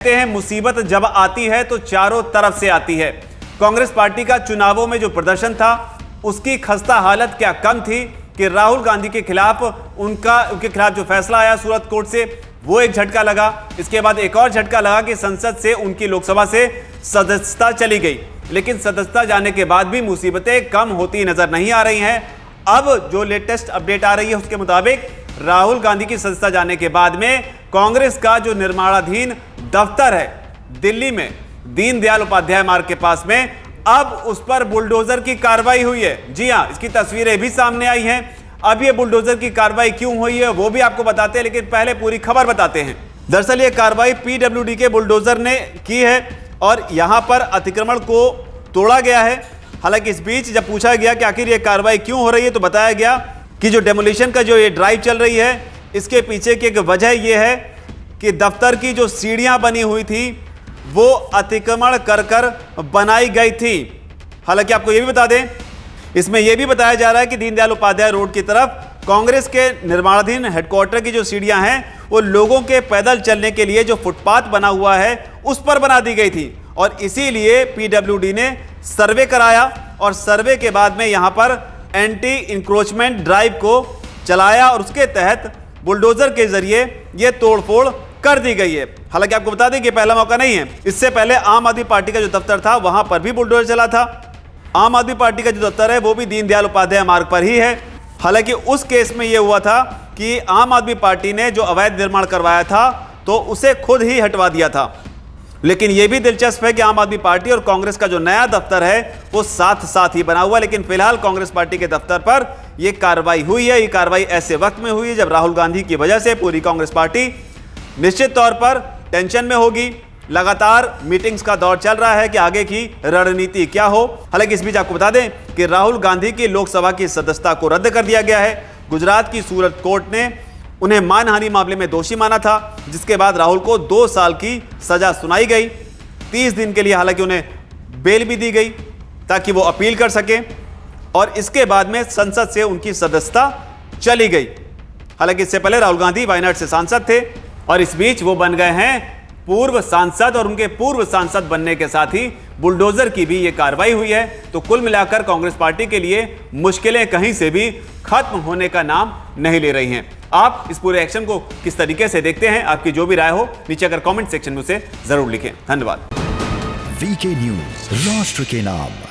कहते हैं मुसीबत जब आती है तो चारों तरफ से आती है। कांग्रेस पार्टी का चुनावों में जो प्रदर्शन था उसकी खस्ता हालत क्या कम थी कि राहुल गांधी के खिलाफ उनके खिलाफ जो फैसला आया सूरत कोर्ट से वो एक झटका लगा। इसके बाद एक और झटका लगा कि संसद से उनकी लोकसभा से सदस्यता चली गई। लेकिन सदस्यता जाने के बाद भी मुसीबतें कम होती नजर नहीं आ रही हैं। अब जो लेटेस्ट अपडेट आ रही है उसके मुताबिक राहुल गांधी की सदस्यता जाने के बाद में कांग्रेस का जो निर्माणाधीन दफ्तर है दिल्ली में दीनदयाल उपाध्याय मार्ग के पास में, अब उस पर बुलडोजर की कार्रवाई हुई है। जी हां, इसकी तस्वीरें भी सामने आई हैं। अब ये बुलडोजर की कार्रवाई क्यों हुई है वो भी आपको बताते हैं, लेकिन पहले पूरी खबर बताते हैं। दरअसल ये कार्रवाई पीडब्ल्यूडी के बुलडोजर ने की है और यहां पर अतिक्रमण को तोड़ा गया है। हालांकि इस बीच जब पूछा गया कि आखिर ये कार्रवाई क्यों हो रही है तो बताया गया कि जो डेमोलिशन का जो ये ड्राइव चल रही है इसके पीछे की एक वजह यह है कि दफ्तर की जो सीढ़ियां बनी हुई थी वो अतिक्रमण कर बनाई गई थी। हालांकि आपको यह भी बता दें, इसमें यह भी बताया जा रहा है कि दीनदयाल उपाध्याय रोड की तरफ कांग्रेस के निर्माणाधीन हेडक्वार्टर की जो सीढ़ियां हैं वो लोगों के पैदल चलने के लिए जो फुटपाथ बना हुआ है उस पर बना दी गई थी और इसीलिए पीडब्ल्यूडी ने सर्वे कराया और सर्वे के बाद में यहां पर एंटी इंक्रोचमेंट ड्राइव को चलाया और उसके तहत बुलडोजर के जरिए यह तोड़फोड़ कर दी गई है। हालांकि आपको बता दें कि पहला मौका नहीं है। इससे पहले आम आदमी पार्टी का जो दफ्तर था वहां पर भी बुलडोजर चला था। आम आदमी पार्टी का जो दफ्तर है वो भी दीनदयाल उपाध्याय मार्ग पर ही है। हालांकि उस केस में यह हुआ था कि आम आदमी पार्टी ने जो अवैध निर्माण करवाया था तो उसे खुद ही हटवा दिया था। लेकिन यह भी दिलचस्प है कि आम आदमी पार्टी और कांग्रेस का जो नया दफ्तर है वो साथ साथ ही बना हुआ है। लेकिन फिलहाल कांग्रेस पार्टी के दफ्तर पर यह कार्रवाई हुई है। ये कार्रवाई ऐसे वक्त में हुई है जब राहुल गांधी की वजह से पूरी कांग्रेस पार्टी निश्चित तौर पर टेंशन में होगी। लगातार मीटिंग्स का दौर चल रहा है कि आगे की रणनीति क्या हो। हालांकि इस बीच आपको बता दें कि राहुल गांधी की लोकसभा की सदस्यता को रद्द कर दिया गया है। गुजरात की सूरत कोर्ट ने उन्हें मानहानि मामले में दोषी माना था, जिसके बाद राहुल को 2 साल की सजा सुनाई गई। 30 दिन के लिए हालांकि उन्हें बेल भी दी गई ताकि वो अपील कर सके और इसके बाद में संसद से उनकी सदस्यता चली गई। हालांकि इससे पहले राहुल गांधी वायनाड से सांसद थे और इस बीच वो बन गए हैं पूर्व सांसद और उनके पूर्व सांसद बनने के साथ ही बुलडोजर की भी ये कार्रवाई हुई है। तो कुल मिलाकर कांग्रेस पार्टी के लिए मुश्किलें कहीं से भी खत्म होने का नाम नहीं ले रही हैं। आप इस पूरे एक्शन को किस तरीके से देखते हैं? आपकी जो भी राय हो नीचे अगर कमेंट सेक्शन में उसे जरूर लिखें। धन्यवाद। वीके न्यूज, राष्ट्र के नाम।